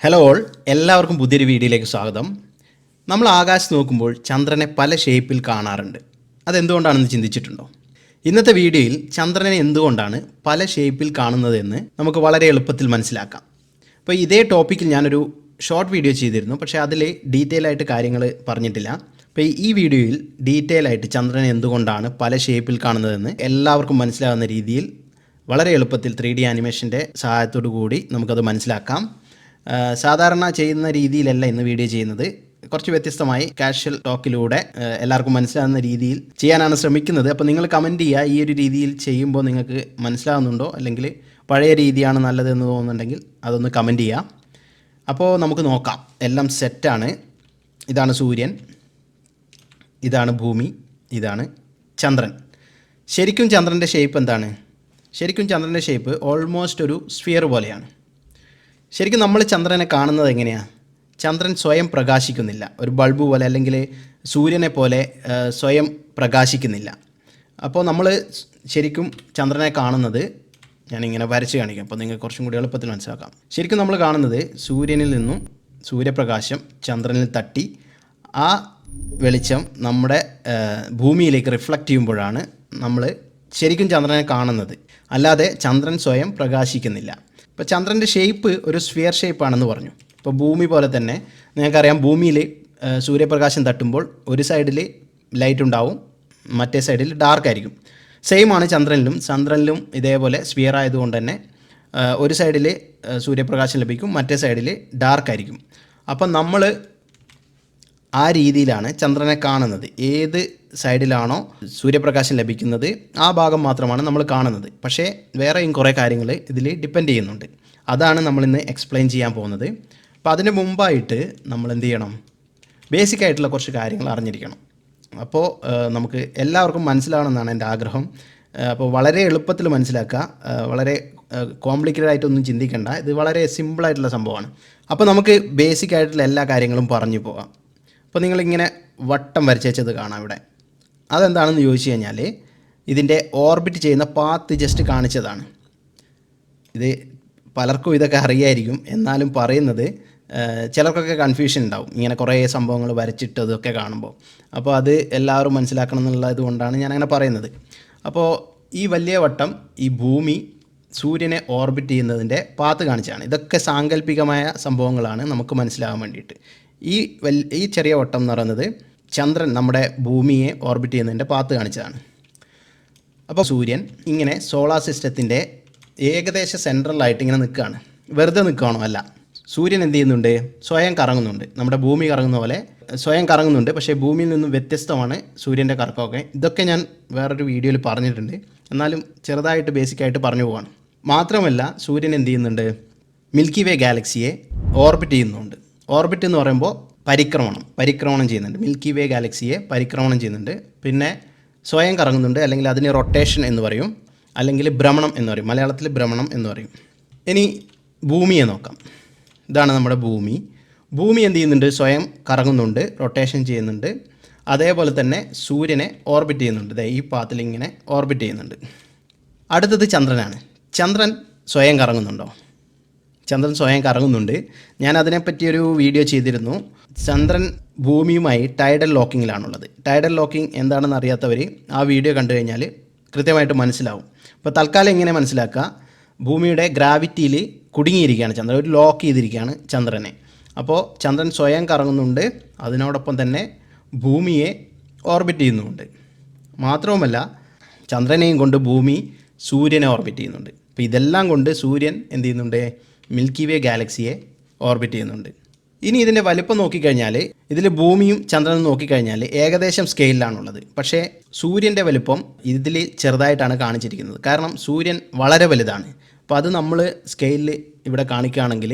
Hello all, എല്ലാവർക്കും പുതിയൊരു വീഡിയോയിലേക്ക് സ്വാഗതം. നമ്മൾ ആകാശത്ത് നോക്കുമ്പോൾ ചന്ദ്രനെ പല ഷേപ്പിൽ കാണാറുണ്ട്. അതെന്തുകൊണ്ടാണെന്ന് ചിന്തിച്ചിട്ടുണ്ടോ? ഇന്നത്തെ വീഡിയോയിൽ ചന്ദ്രനെ എന്തുകൊണ്ടാണ് പല ഷേപ്പിൽ കാണുന്നതെന്ന് നമുക്ക് വളരെ എളുപ്പത്തിൽ മനസ്സിലാക്കാം. അപ്പോൾ ഇതേ ടോപ്പിക്കിൽ ഞാനൊരു ഷോർട്ട് വീഡിയോ ചെയ്തിരുന്നു, പക്ഷേ അതിൽ ഡീറ്റെയിൽ ആയിട്ട് കാര്യങ്ങൾ പറഞ്ഞിട്ടില്ല. അപ്പോൾ ഈ വീഡിയോയിൽ ഡീറ്റെയിൽ ആയിട്ട് ചന്ദ്രനെ എന്തുകൊണ്ടാണ് പല ഷേപ്പിൽ കാണുന്നതെന്ന് എല്ലാവർക്കും മനസ്സിലാകുന്ന രീതിയിൽ വളരെ എളുപ്പത്തിൽ 3D ആനിമേഷൻ്റെ സഹായത്തോടു കൂടി നമുക്കത് മനസ്സിലാക്കാം. സാധാരണ ചെയ്യുന്ന രീതിയിലല്ല ഇന്ന് വീഡിയോ ചെയ്യുന്നത്. കുറച്ച് വ്യത്യസ്തമായി കാഷ്വൽ ടോക്കിലൂടെ എല്ലാവർക്കും മനസ്സിലാകുന്ന രീതിയിൽ ചെയ്യാനാണ് ശ്രമിക്കുന്നത്. അപ്പോൾ നിങ്ങൾ കമൻറ്റ് ചെയ്യുക, ഈ ഒരു രീതിയിൽ ചെയ്യുമ്പോൾ നിങ്ങൾക്ക് മനസ്സിലാകുന്നുണ്ടോ, അല്ലെങ്കിൽ പഴയ രീതിയാണ് നല്ലതെന്ന് തോന്നുന്നുണ്ടെങ്കിൽ അതൊന്ന് കമൻറ്റ് ചെയ്യുക. അപ്പോൾ നമുക്ക് നോക്കാം. എല്ലാം സെറ്റാണ്. ഇതാണ് സൂര്യൻ, ഇതാണ് ഭൂമി, ഇതാണ് ചന്ദ്രൻ. ശരിക്കും ചന്ദ്രൻ്റെ ഷേപ്പ് എന്താണ്? ശരിക്കും ചന്ദ്രൻ്റെ ഷേപ്പ് ഓൾമോസ്റ്റ് ഒരു സ്ഫിയർ പോലെയാണ്. ശരിക്കും നമ്മൾ ചന്ദ്രനെ കാണുന്നത് എങ്ങനെയാണ്? ചന്ദ്രൻ സ്വയം പ്രകാശിക്കുന്നില്ല, ഒരു ബൾബ് പോലെ അല്ലെങ്കിൽ സൂര്യനെ പോലെ സ്വയം പ്രകാശിക്കുന്നില്ല. അപ്പോൾ നമ്മൾ ശരിക്കും ചന്ദ്രനെ കാണുന്നത്, ഞാനിങ്ങനെ വരച്ച് കാണിക്കാം അപ്പോൾ നിങ്ങൾക്ക് കുറച്ചും കൂടി എളുപ്പത്തിൽ മനസ്സിലാക്കാം. ശരിക്കും നമ്മൾ കാണുന്നത് സൂര്യനിൽ നിന്നും സൂര്യപ്രകാശം ചന്ദ്രനിൽ തട്ടി ആ വെളിച്ചം നമ്മുടെ ഭൂമിയിലേക്ക് റിഫ്ലക്റ്റ് ചെയ്യുമ്പോഴാണ് നമ്മൾ ശരിക്കും ചന്ദ്രനെ കാണുന്നത്. അല്ലാതെ ചന്ദ്രൻ സ്വയം പ്രകാശിക്കുന്നില്ല. ഇപ്പോൾ ചന്ദ്രൻ്റെ ഷേപ്പ് ഒരു സ്ഫിയർ ഷേപ്പാണെന്ന് പറഞ്ഞു. ഇപ്പോൾ ഭൂമി പോലെ തന്നെ നിങ്ങൾക്കറിയാം, ഭൂമിയിൽ സൂര്യപ്രകാശം തട്ടുമ്പോൾ ഒരു സൈഡിൽ ലൈറ്റ് ഉണ്ടാവും, മറ്റേ സൈഡിൽ ഡാർക്ക് ആയിരിക്കും. സെയിമാണ് ചന്ദ്രനിലും ഇതേപോലെ സ്ഫിയർ ആയതുകൊണ്ട് തന്നെ ഒരു സൈഡിൽ സൂര്യപ്രകാശം ലഭിക്കും, മറ്റേ സൈഡിൽ ഡാർക്ക് ആയിരിക്കും. അപ്പം നമ്മൾ ആ രീതിയിലാണ് ചന്ദ്രനെ കാണുന്നത്. ഏത് സൈഡിലാണോ സൂര്യപ്രകാശം ലഭിക്കുന്നത് ആ ഭാഗം മാത്രമാണ് നമ്മൾ കാണുന്നത്. പക്ഷേ വേറെയും കുറേ കാര്യങ്ങൾ ഇതിൽ ഡിപ്പെൻഡ് ചെയ്യുന്നുണ്ട്. അതാണ് നമ്മളിന്ന് എക്സ്പ്ലെയിൻ ചെയ്യാൻ പോകുന്നത്. അപ്പോൾ അതിന് മുമ്പായിട്ട് നമ്മൾ എന്ത് ചെയ്യണം? ബേസിക് ആയിട്ടുള്ള കുറച്ച് കാര്യങ്ങൾ അറിഞ്ഞിരിക്കണം. അപ്പോൾ നമുക്ക് എല്ലാവർക്കും മനസ്സിലാവണമെന്നാണ് എൻ്റെ ആഗ്രഹം. അപ്പോൾ വളരെ എളുപ്പത്തിൽ മനസ്സിലാക്കുക, വളരെ കോംപ്ലിക്കേറ്റഡ് ആയിട്ടൊന്നും ചിന്തിക്കേണ്ട. ഇത് വളരെ സിമ്പിളായിട്ടുള്ള സംഭവമാണ്. അപ്പോൾ നമുക്ക് ബേസിക് ആയിട്ടുള്ള എല്ലാ കാര്യങ്ങളും പറഞ്ഞു പോകാം. അപ്പോൾ നിങ്ങളിങ്ങനെ വട്ടം വരച്ചത് കാണാം ഇവിടെ. അതെന്താണെന്ന് ചോദിച്ചു കഴിഞ്ഞാൽ ഇതിൻ്റെ ഓർബിറ്റ് ചെയ്യുന്ന പാത്ത് ജസ്റ്റ് കാണിച്ചതാണ്. ഇത് പലർക്കും ഇതൊക്കെ അറിയായിരിക്കും, എന്നാലും പറയുന്നത് ചിലർക്കൊക്കെ കൺഫ്യൂഷൻ ഉണ്ടാവും ഇങ്ങനെ കുറേ സംഭവങ്ങൾ വരച്ചിട്ടതൊക്കെ കാണുമ്പോൾ. അപ്പോൾ അത് എല്ലാവരും മനസ്സിലാക്കണം എന്നുള്ളത് കൊണ്ടാണ് ഞാനങ്ങനെ പറയുന്നത്. അപ്പോൾ ഈ വലിയ വട്ടം ഈ ഭൂമി സൂര്യനെ ഓർബിറ്റ് ചെയ്യുന്നതിൻ്റെ പാത്ത് കാണിച്ചാണ്. ഇതൊക്കെ സാങ്കല്പികമായ സംഭവങ്ങളാണ് നമുക്ക് മനസ്സിലാകാൻ വേണ്ടിയിട്ട്. ഈ ചെറിയ വട്ടം എന്ന് പറയുന്നത് ചന്ദ്രൻ നമ്മുടെ ഭൂമിയെ ഓർബിറ്റ് ചെയ്യുന്നതിൻ്റെ പാത്ത് കാണിച്ചതാണ്. അപ്പോൾ സൂര്യൻ ഇങ്ങനെ സോളാർ സിസ്റ്റത്തിൻ്റെ ഏകദേശം സെൻട്രലായിട്ട് ഇങ്ങനെ നിൽക്കുകയാണ്. വെറുതെ നിൽക്കുകയാണോ? അല്ല. സൂര്യൻ എന്ത് ചെയ്യുന്നുണ്ട്? സ്വയം കറങ്ങുന്നുണ്ട്. നമ്മുടെ ഭൂമി കറങ്ങുന്ന പോലെ സ്വയം കറങ്ങുന്നുണ്ട്. പക്ഷേ ഭൂമിയിൽ നിന്നും വ്യത്യസ്തമാണ് സൂര്യൻ്റെ കറക്കമൊക്കെ. ഇതൊക്കെ ഞാൻ വേറൊരു വീഡിയോയിൽ പറഞ്ഞിട്ടുണ്ട്, എന്നാലും ചെറുതായിട്ട് ബേസിക്കായിട്ട് പറഞ്ഞു പോവാണ്. മാത്രമല്ല സൂര്യൻ എന്ത് ചെയ്യുന്നുണ്ട്? മിൽക്കി വേ ഗാലക്സിയെ ഓർബിറ്റ് ചെയ്യുന്നുണ്ട്. ഓർബിറ്റ് എന്ന് പറയുമ്പോൾ പരിക്രമണം ചെയ്യുന്നുണ്ട്. മിൽക്കി വേ ഗാലക്സിയെ പരിക്രമണം ചെയ്യുന്നുണ്ട്. പിന്നെ സ്വയം കറങ്ങുന്നുണ്ട്, അല്ലെങ്കിൽ അതിന് റൊട്ടേഷൻ എന്ന് പറയും, അല്ലെങ്കിൽ ഭ്രമണം എന്ന് പറയും. മലയാളത്തിൽ ഭ്രമണം എന്ന് പറയും. ഇനി ഭൂമിയെ നോക്കാം. ഇതാണ് നമ്മുടെ ഭൂമി. ഭൂമി എന്ത് ചെയ്യുന്നുണ്ട്? സ്വയം കറങ്ങുന്നുണ്ട്, റൊട്ടേഷൻ ചെയ്യുന്നുണ്ട്. അതേപോലെ തന്നെ സൂര്യനെ ഓർബിറ്റ് ചെയ്യുന്നുണ്ട്. ഈ പാത്തിൽ ഇങ്ങനെ ഓർബിറ്റ് ചെയ്യുന്നുണ്ട്. അടുത്തത് ചന്ദ്രനാണ്. ചന്ദ്രൻ സ്വയം കറങ്ങുന്നുണ്ടോ? ചന്ദ്രൻ സ്വയം കറങ്ങുന്നുണ്ട്. ഞാൻ അതിനെപ്പറ്റിയൊരു വീഡിയോ ചെയ്തിരുന്നു. ചന്ദ്രൻ ഭൂമിയുമായി ടൈഡൽ ലോക്കിങ്ങിലാണുള്ളത്. ടൈഡൽ ലോക്കിംഗ് എന്താണെന്ന് അറിയാത്തവർ ആ വീഡിയോ കണ്ടു കഴിഞ്ഞാൽ കൃത്യമായിട്ട് മനസ്സിലാവും. അപ്പോൾ തൽക്കാലം ഇങ്ങനെ മനസ്സിലാക്കുക, ഭൂമിയുടെ ഗ്രാവിറ്റിയിൽ കുടുങ്ങിയിരിക്കുകയാണ് ചന്ദ്രൻ, ഒരു ലോക്ക് ചെയ്തിരിക്കുകയാണ് ചന്ദ്രനെ. അപ്പോൾ ചന്ദ്രൻ സ്വയം കറങ്ങുന്നുണ്ട്, അതിനോടൊപ്പം തന്നെ ഭൂമിയെ ഓർബിറ്റ് ചെയ്യുന്നുമുണ്ട്. മാത്രവുമല്ല ചന്ദ്രനെയും കൊണ്ട് ഭൂമി സൂര്യനെ ഓർബിറ്റ് ചെയ്യുന്നുണ്ട്. അപ്പോൾ ഇതെല്ലാം കൊണ്ട് സൂര്യൻ എന്ത് ചെയ്യുന്നുണ്ട്? മിൽക്കി വേ ഗാലക്സിയെ ഓർബിറ്റ് ചെയ്യുന്നുണ്ട്. ഇനി ഇതിൻ്റെ വലിപ്പം നോക്കിക്കഴിഞ്ഞാൽ, ഇതിൽ ഭൂമിയും ചന്ദ്രനും നോക്കിക്കഴിഞ്ഞാൽ ഏകദേശം സ്കെയിലാണുള്ളത്. പക്ഷേ സൂര്യൻ്റെ വലിപ്പം ഇതിൽ ചെറുതായിട്ടാണ് കാണിച്ചിരിക്കുന്നത്. കാരണം സൂര്യൻ വളരെ വലുതാണ്. അപ്പോൾ അത് നമ്മൾ സ്കെയിലിൽ ഇവിടെ കാണിക്കുകയാണെങ്കിൽ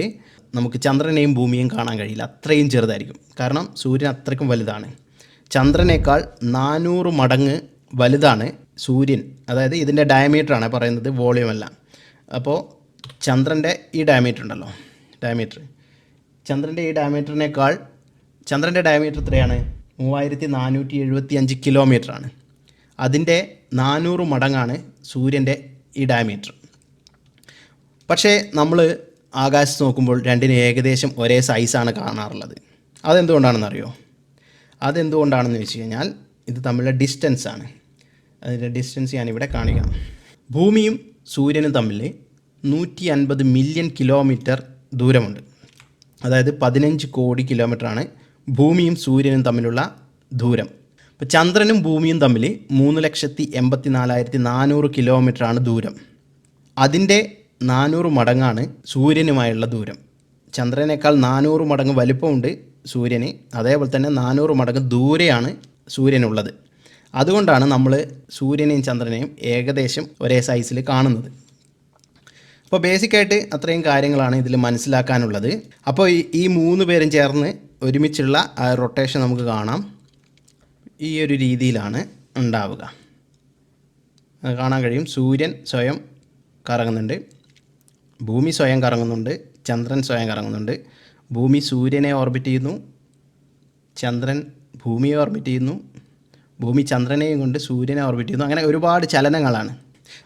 നമുക്ക് ചന്ദ്രനെയും ഭൂമിയും കാണാൻ കഴിയില്ല, അത്രയും ചെറുതായിരിക്കും. കാരണം സൂര്യൻ അത്രയ്ക്കും വലുതാണ്. ചന്ദ്രനേക്കാൾ 400 മടങ്ങ് വലുതാണ് സൂര്യൻ. അതായത് ഇതിൻ്റെ ഡയമീറ്ററാണ് പറയുന്നത്, വോളിയം അല്ല. അപ്പോൾ ചന്ദ്രൻ്റെ ഈ ഡയമീറ്റർ ഉണ്ടല്ലോ, ചന്ദ്രൻ്റെ ഈ ഡയമീറ്ററിനേക്കാൾ, ചന്ദ്രൻ്റെ ഡയമീറ്റർ എത്രയാണ്? 3475 കിലോമീറ്ററാണ്. അതിൻ്റെ 400 മടങ്ങാണ് സൂര്യൻ്റെ ഈ ഡയമീറ്റർ. പക്ഷേ നമ്മൾ ആകാശത്ത് നോക്കുമ്പോൾ രണ്ടിനും ഏകദേശം ഒരേ സൈസാണ് കാണാറുള്ളത്. അതെന്തുകൊണ്ടാണെന്നറിയോ? അതെന്തുകൊണ്ടാണെന്ന് വെച്ച് കഴിഞ്ഞാൽ ഇത് തമ്മിലുള്ള ഡിസ്റ്റൻസാണ്. അതിൻ്റെ ഡിസ്റ്റൻസ് ഞാനിവിടെ കാണിക്കാം. ഭൂമിയും സൂര്യനും തമ്മിൽ 150 മില്യൺ കിലോമീറ്റർ ദൂരമുണ്ട്. അതായത് 15 കോടി കിലോമീറ്ററാണ് ഭൂമിയും സൂര്യനും തമ്മിലുള്ള ദൂരം. ഇപ്പോൾ ചന്ദ്രനും ഭൂമിയും തമ്മിൽ 3,84,400 കിലോമീറ്ററാണ് ദൂരം. അതിൻ്റെ 400 മടങ്ങാണ് സൂര്യനുമായുള്ള ദൂരം. ചന്ദ്രനേക്കാൾ 400 മടങ്ങ് വലിപ്പമുണ്ട് സൂര്യന്, അതേപോലെ തന്നെ 400 മടങ്ങ് ദൂരെയാണ് സൂര്യനുള്ളത്. അതുകൊണ്ടാണ് നമ്മൾ സൂര്യനെയും ചന്ദ്രനെയും ഏകദേശം ഒരേ സൈസിൽ കാണുന്നത്. അപ്പോൾ ബേസിക്കായിട്ട് അത്രയും കാര്യങ്ങളാണ് ഇതിൽ മനസ്സിലാക്കാനുള്ളത്. അപ്പോൾ ഈ 3 പേരും ചേർന്ന് ഒരുമിച്ചുള്ള ആ റൊട്ടേഷൻ നമുക്ക് കാണാം. ഈ ഒരു രീതിയിലാണ് ഉണ്ടാവുക. അത് കാണാൻ കഴിയും. സൂര്യൻ സ്വയം കറങ്ങുന്നുണ്ട്, ഭൂമി സ്വയം കറങ്ങുന്നുണ്ട്, ചന്ദ്രൻ സ്വയം കറങ്ങുന്നുണ്ട്. ഭൂമി സൂര്യനെ ഓർബിറ്റ് ചെയ്യുന്നു, ചന്ദ്രൻ ഭൂമിയെ ഓർബിറ്റ് ചെയ്യുന്നു, ഭൂമി ചന്ദ്രനെയും കൊണ്ട് സൂര്യനെ ഓർബിറ്റ് ചെയ്യുന്നു. അങ്ങനെ ഒരുപാട് ചലനങ്ങളാണ്.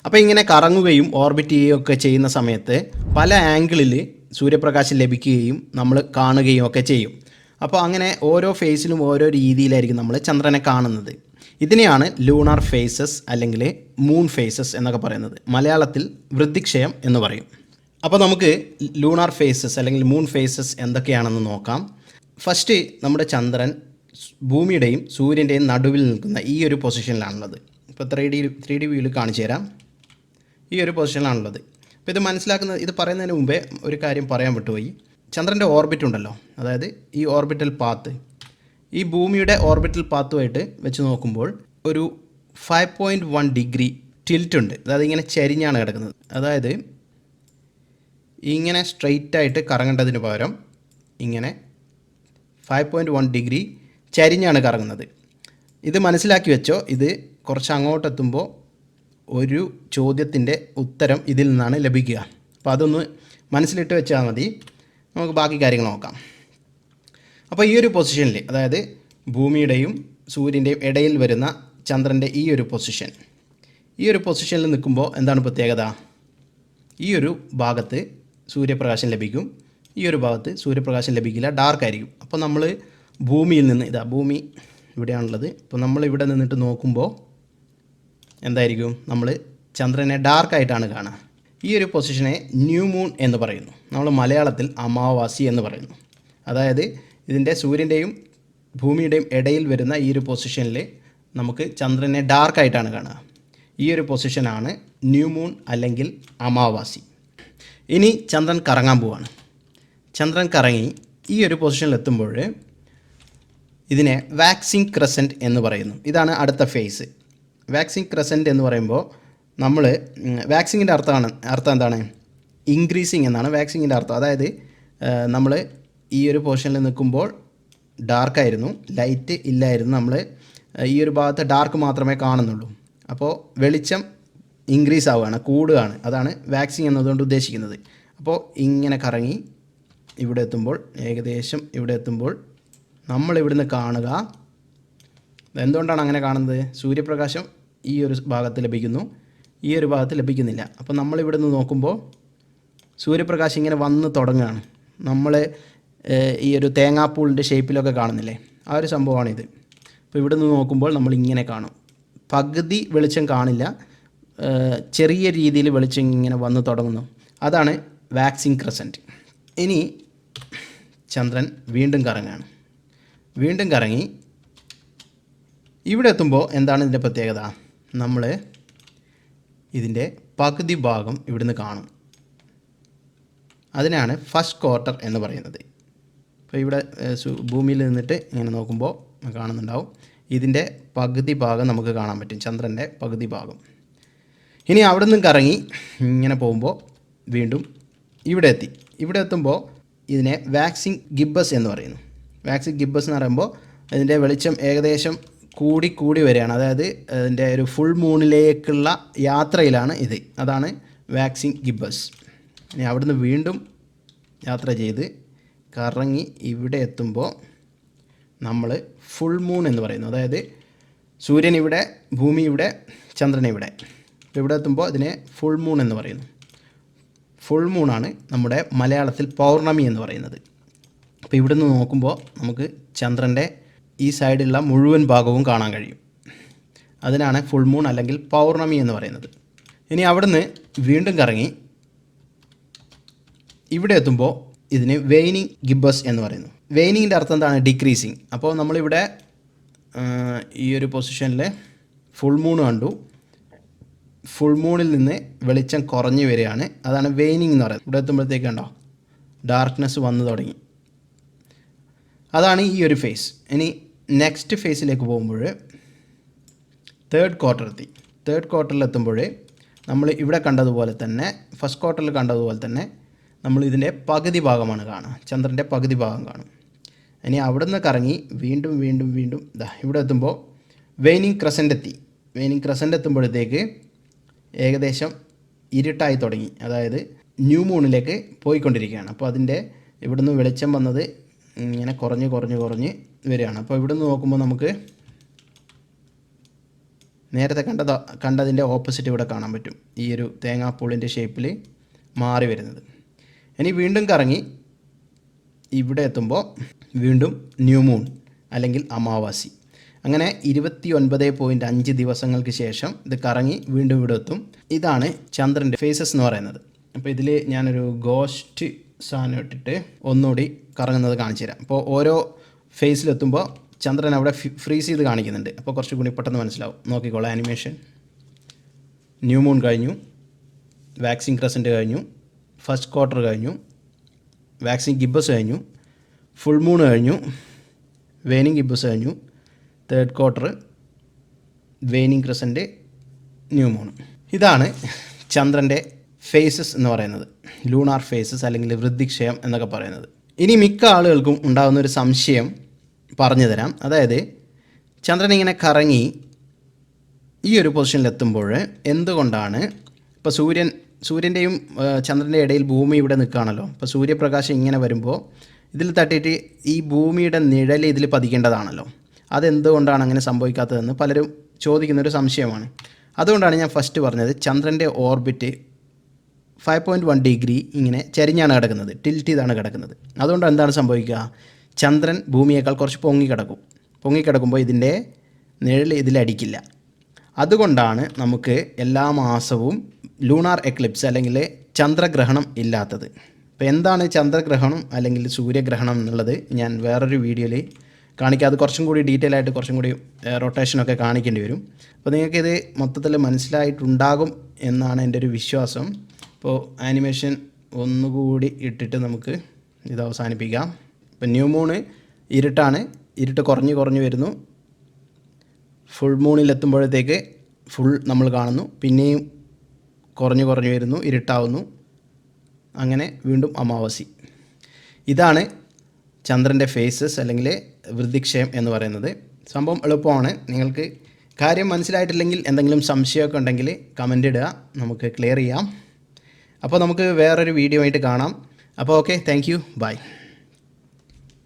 അപ്പോൾ ഇങ്ങനെ കറങ്ങുകയും ഓർബിറ്റ് ചെയ്യുകയും ഒക്കെ ചെയ്യുന്ന സമയത്ത് പല ആംഗിളിൽ സൂര്യപ്രകാശം ലഭിക്കുകയും നമ്മൾ കാണുകയും ഒക്കെ ചെയ്യും. അപ്പോൾ അങ്ങനെ ഓരോ ഫേസിലും ഓരോ രീതിയിലായിരിക്കും നമ്മൾ ചന്ദ്രനെ കാണുന്നത്. ഇതിനെയാണ് ലൂണാർ ഫേസസ് അല്ലെങ്കിൽ മൂൺ ഫേസസ് എന്നൊക്കെ പറയുന്നത്. മലയാളത്തിൽ വൃദ്ധിക്ഷയം എന്ന് പറയും. അപ്പോൾ നമുക്ക് ലൂണാർ ഫേസസ് അല്ലെങ്കിൽ മൂൺ ഫേസസ് എന്തൊക്കെയാണെന്ന് നോക്കാം. ഫസ്റ്റ്, നമ്മുടെ ചന്ദ്രൻ ഭൂമിയുടെയും സൂര്യൻ്റെയും നടുവിൽ നിൽക്കുന്ന ഈ ഒരു പൊസിഷനിലാണുള്ളത്. ഇപ്പോൾ 3D വ്യൂവിൽ കാണിച്ചു തരാം. ഈ ഒരു പൊസിഷനിലാണുള്ളത്. അപ്പോൾ ഇത് മനസ്സിലാക്കുന്നത്, ഇത് പറയുന്നതിന് മുമ്പേ ഒരു കാര്യം പറയാൻ വിട്ടുപോയി. ചന്ദ്രൻ്റെ ഓർബിറ്റ് ഉണ്ടല്ലോ, അതായത് ഈ ഓർബിറ്റൽ പാത്ത്, ഈ ഭൂമിയുടെ ഓർബിറ്റൽ പാത്തുമായിട്ട് വെച്ച് നോക്കുമ്പോൾ ഒരു 5.1 ഡിഗ്രി ടിൽറ്റ് ഉണ്ട്. അതായത് ഇങ്ങനെ ചരിഞ്ഞാണ് കിടക്കുന്നത്. അതായത് ഇങ്ങനെ സ്ട്രെയിറ്റ് ആയിട്ട് കറങ്ങേണ്ടതിന് പകരം ഇങ്ങനെ 5.1 ഡിഗ്രി ചരിഞ്ഞാണ് കറങ്ങുന്നത്. ഇത് മനസ്സിലാക്കി വെച്ചോ. ഇത് കുറച്ച് അങ്ങോട്ടെത്തുമ്പോൾ ഒരു ചോദ്യത്തിൻ്റെ ഉത്തരം ഇതിൽ നിന്നാണ് ലഭിക്കുക. അപ്പോൾ അതൊന്ന് മനസ്സിലിട്ട് വെച്ചാൽ മതി. നമുക്ക് ബാക്കി കാര്യങ്ങൾ നോക്കാം. അപ്പോൾ ഈ ഒരു പൊസിഷനിൽ, അതായത് ഭൂമിയുടെയും സൂര്യൻ്റെയും ഇടയിൽ വരുന്ന ചന്ദ്രൻ്റെ ഈ ഒരു പൊസിഷനിൽ നിൽക്കുമ്പോൾ എന്താണ് പ്രത്യേകത? ഈ ഒരു ഭാഗത്ത് സൂര്യപ്രകാശം ലഭിക്കും, ഈ ഒരു ഭാഗത്ത് സൂര്യപ്രകാശം ലഭിക്കില്ല, ഡാർക്കായിരിക്കും. അപ്പോൾ നമ്മൾ ഭൂമിയിൽ നിന്ന്, ഭൂമി ഇവിടെയാണുള്ളത്. ഇപ്പോൾ നമ്മൾ ഇവിടെ നിന്നിട്ട് നോക്കുമ്പോൾ എന്തായിരിക്കും? നമ്മൾ ചന്ദ്രനെ ഡാർക്കായിട്ടാണ് കാണുക. ഈ ഒരു പൊസിഷനെ ന്യൂ മൂൺ എന്ന് പറയുന്നു. നമ്മൾ മലയാളത്തിൽ അമാവാസി എന്ന് പറയുന്നു. അതായത് ഇതിൻ്റെ സൂര്യൻ്റെയും ഭൂമിയുടെയും ഇടയിൽ വരുന്ന ഈ ഒരു പൊസിഷനിൽ നമുക്ക് ചന്ദ്രനെ ഡാർക്കായിട്ടാണ് കാണുക. ഈ ഒരു പൊസിഷനാണ് ന്യൂ മൂൺ അല്ലെങ്കിൽ അമാവാസി. ഇനി ചന്ദ്രൻ കറങ്ങാൻ പോവാണ്. ചന്ദ്രൻ കറങ്ങി ഈ ഒരു പൊസിഷനിൽ എത്തുമ്പോൾ ഇതിനെ വാക്സിംഗ് ക്രസൻറ്റ് എന്ന് പറയുന്നു. ഇതാണ് അടുത്ത ഫേസ്. വാക്സിംഗ് ക്രസൻറ്റ് എന്ന് പറയുമ്പോൾ നമ്മൾ വാക്സിങ്ങിൻ്റെ അർത്ഥം എന്താണ്? ഇൻക്രീസിങ് എന്നാണ് വാക്സിങ്ങിൻ്റെ അർത്ഥം. അതായത് നമ്മൾ ഈ ഒരു പൊസിഷനിൽ നിൽക്കുമ്പോൾ ഡാർക്കായിരുന്നു, ലൈറ്റ് ഇല്ലായിരുന്നു, നമ്മൾ ഈ ഒരു ഭാഗത്ത് ഡാർക്ക് മാത്രമേ കാണുന്നുള്ളൂ. അപ്പോൾ വെളിച്ചം ഇൻക്രീസ് ആവുകയാണ്, കൂടുകയാണ്. അതാണ് വാക്സിങ് എന്നതുകൊണ്ട് ഉദ്ദേശിക്കുന്നത്. അപ്പോൾ ഇങ്ങനെ കറങ്ങി ഇവിടെ എത്തുമ്പോൾ, ഏകദേശം ഇവിടെ എത്തുമ്പോൾ നമ്മളിവിടുന്ന് കാണുക, എന്തുകൊണ്ടാണ് അങ്ങനെ കാണുന്നത്? സൂര്യപ്രകാശം ഈ ഒരു ഭാഗത്ത് ലഭിക്കുന്നു, ഈ ഒരു ഭാഗത്ത് ലഭിക്കുന്നില്ല. അപ്പോൾ നമ്മളിവിടുന്ന് നോക്കുമ്പോൾ സൂര്യപ്രകാശം ഇങ്ങനെ വന്ന് തുടങ്ങുകയാണ്. നമ്മൾ ഈ ഒരു തേങ്ങാപ്പൂളിൻ്റെ ഷേപ്പിലൊക്കെ കാണുന്നില്ലേ, ആ ഒരു സംഭവമാണിത്. അപ്പോൾ ഇവിടെ നിന്ന് നോക്കുമ്പോൾ നമ്മളിങ്ങനെ കാണും. പകുതി വെളിച്ചം കാണില്ല, ചെറിയ രീതിയിൽ വെളിച്ചം ഇങ്ങനെ വന്ന് തുടങ്ങുന്നു. അതാണ് വാക്സിംഗ് ക്രസൻറ്റ്. ഇനി ചന്ദ്രൻ വീണ്ടും കറങ്ങുകയാണ്. വീണ്ടും കറങ്ങി ഇവിടെ എത്തുമ്പോൾ എന്താണ് ഇതിൻ്റെ പ്രത്യേകത? നമ്മൾ ഇതിൻ്റെ പകുതി ഭാഗം ഇവിടുന്ന് കാണും. അതിനാണ് ഫസ്റ്റ് ക്വാർട്ടർ എന്ന് പറയുന്നത്. അപ്പോൾ ഇവിടെ ഭൂമിയിൽ നിന്നിട്ട് ഇങ്ങനെ നോക്കുമ്പോൾ കാണുന്നുണ്ടാവും, ഇതിൻ്റെ പകുതി ഭാഗം നമുക്ക് കാണാൻ പറ്റും, ചന്ദ്രൻ്റെ പകുതി ഭാഗം. ഇനി അവിടെ നിന്നും കറങ്ങി ഇങ്ങനെ പോകുമ്പോൾ വീണ്ടും ഇവിടെ എത്തി. ഇവിടെ എത്തുമ്പോൾ ഇതിനെ വാക്സിംഗ് ഗിബ്ബസ് എന്ന് പറയുന്നു. വാക്സിംഗ് ഗിബ്ബസ് എന്ന് പറയുമ്പോൾ ഇതിൻ്റെ വെളിച്ചം ഏകദേശം കൂടി വരികയാണ്. അതായത് അതിൻ്റെ ഒരു ഫുൾ മൂണിലേക്കുള്ള യാത്രയിലാണ് ഇത്. അതാണ് വാക്സിംഗ് ഗിബ്ബസ്. ഇനി അവിടുന്ന് വീണ്ടും യാത്ര ചെയ്ത് കറങ്ങി ഇവിടെ എത്തുമ്പോൾ നമ്മൾ ഫുൾ മൂൺ എന്ന് പറയുന്നു. അതായത് സൂര്യൻ ഇവിടെ, ഭൂമി ഇവിടെ, ചന്ദ്രൻ ഇവിടെ. ഇവിടെ എത്തുമ്പോൾ ഇതിനെ ഫുൾ മൂൺ എന്ന് പറയുന്നു. ഫുൾ മൂണാണ് നമ്മുടെ മലയാളത്തിൽ പൗർണമി എന്ന് പറയുന്നത്. അപ്പോൾ ഇവിടെ നിന്ന് നോക്കുമ്പോൾ നമുക്ക് ചന്ദ്രൻ്റെ ഈ സൈഡിലുള്ള മുഴുവൻ ഭാഗവും കാണാൻ കഴിയും. അതിനാണ് ഫുൾ മൂൺ അല്ലെങ്കിൽ പൗർണമി എന്ന് പറയുന്നത്. ഇനി അവിടുന്ന് വീണ്ടും കറങ്ങി ഇവിടെ എത്തുമ്പോൾ ഇതിന് വെയ്നിങ് ഗിബ്ബസ് എന്ന് പറയുന്നു. വെയ്നിങ്ങിൻ്റെ അർത്ഥം എന്താണ്? ഡിക്രീസിങ്. അപ്പോൾ നമ്മളിവിടെ ഈ ഒരു പൊസിഷനിൽ ഫുൾ മൂൺ കണ്ടു. ഫുൾ മൂണിൽ നിന്ന് വെളിച്ചം കുറഞ്ഞു വരികയാണ്. അതാണ് വെയ്നിങ് എന്ന് പറയുന്നത്. ഇവിടെ എത്തുമ്പോഴത്തേക്ക് കണ്ടോ ഡാർക്ക്നെസ് വന്നു തുടങ്ങി. അതാണ് ഈ ഒരു ഫേസ്. ഇനി നെക്സ്റ്റ് ഫേസിലേക്ക് പോകുമ്പോൾ തേർഡ് ക്വാർട്ടർ എത്തി. തേർഡ് ക്വാർട്ടറിൽ എത്തുമ്പോൾ നമ്മൾ ഇവിടെ കണ്ടതുപോലെ തന്നെ ഫസ്റ്റ് ക്വാർട്ടറിൽ കണ്ടതുപോലെ തന്നെ നമ്മൾ ഇതിൻ്റെ പകുതി ഭാഗമാണ് കാണുക. ചന്ദ്രൻ്റെ പകുതി ഭാഗം കാണും. ഇനി അവിടെ നിന്ന് കറങ്ങി വീണ്ടും വീണ്ടും വീണ്ടും ഇവിടെ എത്തുമ്പോൾ വെയ്നിങ് ക്രസൻ്റ് എത്തി. വെയ്നിങ് ക്രസൻ്റ് എത്തുമ്പോഴത്തേക്ക് ഏകദേശം ഇരുട്ടായി തുടങ്ങി. അതായത് ന്യൂ മൂണിലേക്ക് പോയിക്കൊണ്ടിരിക്കുകയാണ്. അപ്പോൾ അതിൻ്റെ ഇവിടുന്ന് വെളിച്ചം വന്നത് ഇങ്ങനെ കുറഞ്ഞ് കുറഞ്ഞ് കുറഞ്ഞ് വരികയാണ്. അപ്പോൾ ഇവിടുന്ന് നോക്കുമ്പോൾ നമുക്ക് നേരത്തെ കണ്ടതിൻ്റെ ഓപ്പോസിറ്റ് ഇവിടെ കാണാൻ പറ്റും. ഈ ഒരു തേങ്ങാപ്പൂളിൻ്റെ ഷേപ്പിൽ മാറി വരുന്നത്. ഇനി വീണ്ടും കറങ്ങി ഇവിടെ എത്തുമ്പോൾ വീണ്ടും ന്യൂ മൂൺ അല്ലെങ്കിൽ അമാവാസി. അങ്ങനെ 29.5 ദിവസങ്ങൾക്ക് ശേഷം ഇത് കറങ്ങി വീണ്ടും ഇവിടെ എത്തും. ഇതാണ് ചന്ദ്രൻ്റെ ഫേസസ് എന്ന് പറയുന്നത്. അപ്പോൾ ഇതിൽ ഞാനൊരു ഗോസ്റ്റ് സാധനം ഇട്ടിട്ട് ഒന്നുകൂടി കറങ്ങുന്നത് കാണിച്ചു തരാം. അപ്പോൾ ഓരോ ഫേസിലെത്തുമ്പോൾ ചന്ദ്രൻ അവിടെ ഫ്രീസ് ചെയ്ത് കാണിക്കുന്നുണ്ട്. അപ്പോൾ കുറച്ചുകൂടി പെട്ടെന്ന് മനസ്സിലാവും. നോക്കിക്കോളാം. ആനിമേഷൻ. ന്യൂ മൂൺ കഴിഞ്ഞു, വാക്സിൻ ക്രസൻറ്റ് കഴിഞ്ഞു, ഫസ്റ്റ് ക്വാർട്ടർ കഴിഞ്ഞു, വാക്സിൻ ഗിബ്ബസ് കഴിഞ്ഞു, ഫുൾ മൂൺ കഴിഞ്ഞു, വെയ്നിങ് ഗിബ്ബസ് കഴിഞ്ഞു, third quarter, waning crescent, new moon. ഇതാണ് ചന്ദ്രൻ്റെ ഫേസസ് എന്ന് പറയുന്നത്. ലൂണാർ ഫേസസ് അല്ലെങ്കിൽ വൃദ്ധിക്ഷയം എന്നൊക്കെ പറയുന്നത്. ഇനി മിക്ക ആളുകൾക്കും ഉണ്ടാകുന്നൊരു സംശയം പറഞ്ഞു തരാം. അതായത് ചന്ദ്രൻ ഇങ്ങനെ കറങ്ങി ഈ ഒരു പൊസിഷനിലെത്തുമ്പോൾ എന്തുകൊണ്ടാണ് ഇപ്പോൾ സൂര്യൻ്റെയും ചന്ദ്രൻ്റെ ഇടയിൽ ഭൂമി ഇവിടെ നിൽക്കുകയാണല്ലോ. അപ്പോൾ സൂര്യപ്രകാശം ഇങ്ങനെ വരുമ്പോൾ ഇതിൽ തട്ടിയിട്ട് ഈ ഭൂമിയുടെ നിഴൽ ഇതിൽ പതിക്കേണ്ടതാണല്ലോ. അതെന്തുകൊണ്ടാണ് അങ്ങനെ സംഭവിക്കാത്തതെന്ന് പലരും ചോദിക്കുന്നൊരു സംശയമാണ്. അതുകൊണ്ടാണ് ഞാൻ ഫസ്റ്റ് പറഞ്ഞത് ചന്ദ്രൻ്റെ ഓർബിറ്റ് 5.1 ഡിഗ്രി ഇങ്ങനെ ചരിഞ്ഞാണ് കിടക്കുന്നത്, ടിൽറ്റ് ചെയ്താണ് കിടക്കുന്നത്. അതുകൊണ്ട് എന്താണ് സംഭവിക്കുക? ചന്ദ്രൻ ഭൂമിയേക്കാൾ കുറച്ച് പൊങ്ങിക്കിടക്കുമ്പോൾ ഇതിൻ്റെ നിഴൽ ഇതിലടിക്കില്ല. അതുകൊണ്ടാണ് നമുക്ക് എല്ലാ മാസവും ലൂണാർ എക്ലിപ്സ് അല്ലെങ്കിൽ ചന്ദ്രഗ്രഹണം ഇല്ലാത്തത്. അപ്പോൾ എന്താണ് ചന്ദ്രഗ്രഹണം അല്ലെങ്കിൽ സൂര്യഗ്രഹണം എന്നുള്ളത് ഞാൻ വേറൊരു വീഡിയോയിൽ കാണിക്കാം. അത് കുറച്ചും കൂടി ഡീറ്റെയിൽ ആയിട്ട് കുറച്ചും കൂടി റൊട്ടേഷനൊക്കെ കാണിക്കേണ്ടി വരും. അപ്പോൾ നിങ്ങൾക്കിത് മൊത്തത്തിൽ മനസ്സിലായിട്ടുണ്ടാകും എന്നാണ് എൻ്റെ ഒരു വിശ്വാസം. അപ്പോൾ ആനിമേഷൻ ഒന്നുകൂടി ഇട്ടിട്ട് നമുക്ക് ഇത് അവസാനിപ്പിക്കാം. ഇപ്പോൾ ന്യൂ മൂണ് ഇരുട്ടാണ്, ഇരുട്ട് കുറഞ്ഞ് കുറഞ്ഞ് വരുന്നു. ഫുൾ മൂണിലെത്തുമ്പോഴത്തേക്ക് ഫുൾ നമ്മൾ കാണുന്നു, പിന്നെയും കുറഞ്ഞ് കുറഞ്ഞ് വരുന്നു, ഇരുട്ടാവുന്നു, അങ്ങനെ വീണ്ടും അമാവാസി. ഇതാണ് ചന്ദ്രൻ്റെ ഫേസസ് അല്ലെങ്കിൽ വൃദ്ധിക്ഷയം എന്ന് പറയുന്നത്. സംഭവം എളുപ്പമാണ്. നിങ്ങൾക്ക് കാര്യം മനസ്സിലായിട്ടില്ലെങ്കിൽ എന്തെങ്കിലും സംശയമൊക്കെ ഉണ്ടെങ്കിൽ കമൻ്റ് ഇടുക, നമുക്ക് ക്ലിയർ ചെയ്യാം. അപ്പോൾ നമുക്ക് വേറൊരു വീഡിയോ ആയിട്ട് കാണാം. അപ്പോൾ ഓക്കെ, താങ്ക് യു, ബൈ.